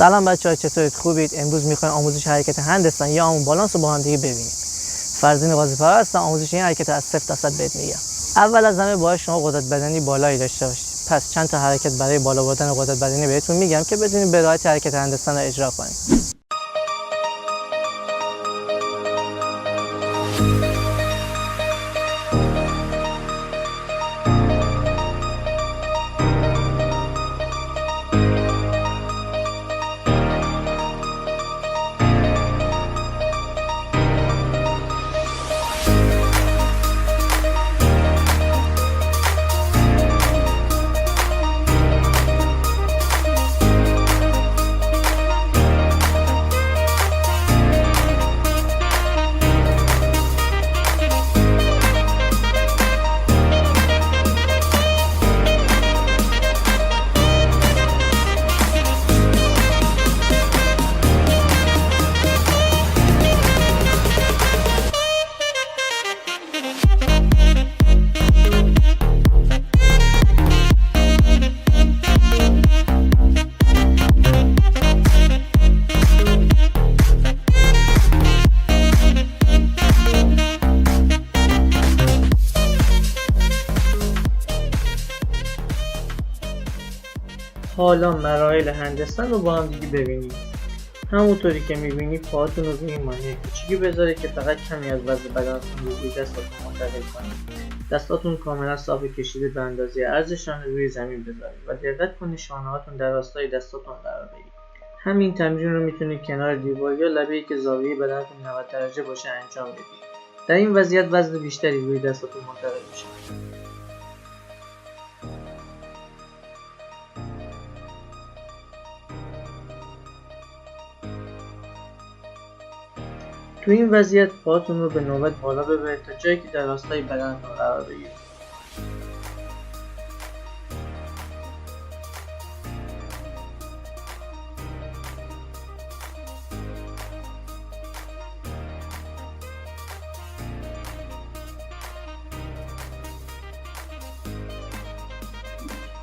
سلام بچه‌ها، چطورید؟ خوبید؟ امروز می‌خوایم آموزش حرکت هندستان یا همون بالانس رو با هم دیگه ببینیم. فرزین غازی‌پرور هستم. آموزش این حرکت از 0 تا 100 بهت میگم. اول از همه باید شما قدرت بدنی بالایی داشته باشید. پس چند تا حرکت برای بالا بردن قدرت بدنی بهتون میگم که بتونید به راحتی حرکت هندستان رو اجرا کنید. حالا مراحل هندستان رو با هم دیگه ببینیم. همونطوری که میبینید پاهاتون رو روی مانع کوچیکی بذارید که فقط کمی از وزن بدنتون رو روی دستاتون منتقل کنید. دستاتون کاملا صاف کشیده به اندازه عرضشان روی زمین بذارید و دقت کنید شانه‌هاتون در راستای دستاتون قرار بگیرید. همین تمرین رو میتونید کنار دیوار یا لبه‌ای که زاویه بدنتون 90 درجه باشه انجام بدید. در این وضعیت وزن بیشتری روی دستاتون منتقل میشه. تو این وضعیت پاهاتون رو به نوبت بالا ببرید تا جایی که در راستای بدنتون قرار بگیرید.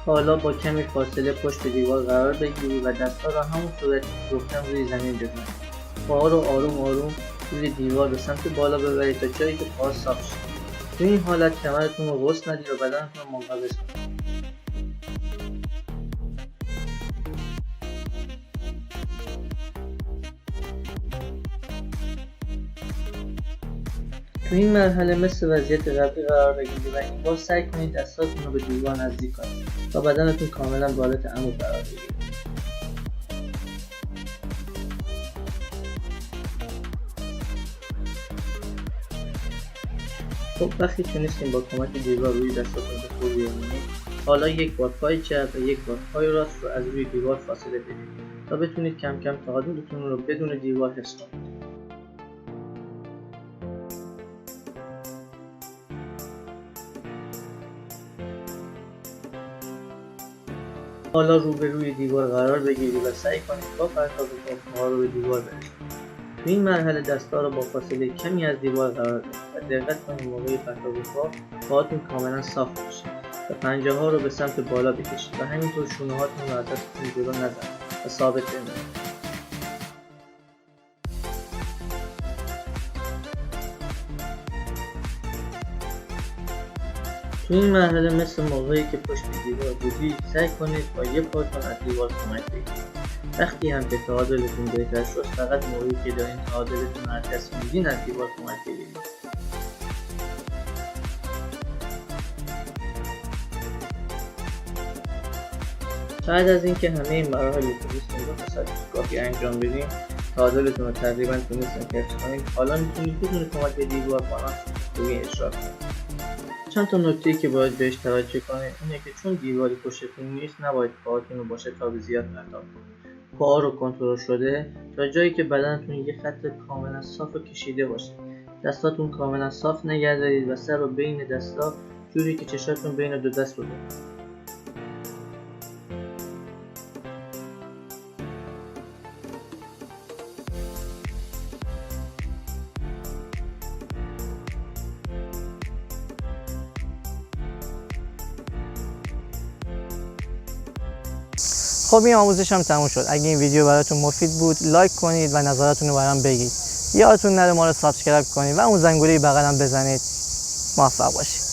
حالا با کمی فاصله پشت دیوار قرار بگیرید و دستا را همون صورتی که گفتم روی زمین بزنید. پاها رو آروم آروم روی دیوار به سمت بالا ببرید تا جایی که پاها صاف شد. تو این حالت کمرتون رو قصد ندید و بدنتون رو منقبض کنید. تو این مرحله مثل وضعیت قبلی قرار بگیرید و این بار سعی کنید دستاتون رو به دیوار نزدیک کنید تا بدنتون کاملا والت عمود قرار بگیرید. خب وقتی تونستیم با کمک دیوار روی دستاتون به خود بیارونید، حالا یک بار پای چپ و یک بار پای راست رو از روی دیوار فاصله بدید تا بتونید کم کم تعادلتون رو بدون دیوار حفظ کنید. حالا روبروی دیوار قرار بگیرید و سعی کنید با پرتاب پاها رو به دیوار برسونید. تو این مرحله دستا رو با فاصله کمی از دیوار قرار بدید و دقت کنید موقع پرتاب پاهاتون کاملا صاف باشه و پنجه ها رو به سمت بالا بکشید و همینطور شونه هاتون رو از دستتون جلو نزنید و ثابت بمونید. تو این مرحله مثل موقعی که پشت دیوار بودید سعی کنید با یه پاتون از دیوار کمک بگیرید. وقتی هم که تعادلتون بهتر شد فقط موقعی که دارین تعادلتون رو از دست میدین از دیوار کمک بگیرید. بعد از اینکه همه این مراحل رو تونستیم با تسلط کافی انجام بدیم، تعادلتون رو تقریبا تونستیم حفظ کنید. حالا میتونید بدون کمک دیوار بالانس روی اجرا کنید. چند تا نکته‌ای که باید بهش توجه کنید اینه که چون دیواری پشتتون نیست نباید پاهاتون رو با شتاب زیاد پرتاب کنید. پاها رو کنترل شده تا جایی که بدنتون یه خط کاملا صاف و کشیده باشه. دستاتون کاملا صاف نگه دارید و سر رو بین دستا جوری که چشاتون بین دو دست رو ببینید. خب این آموزش هم تموم شد. اگه این ویدیو براتون مفید بود لایک کنید و نظراتتون رو برام بگید. یادتون نره ما رو سابسکرایب کنید و اون زنگوله بغل هم بزنید. موفق باشید.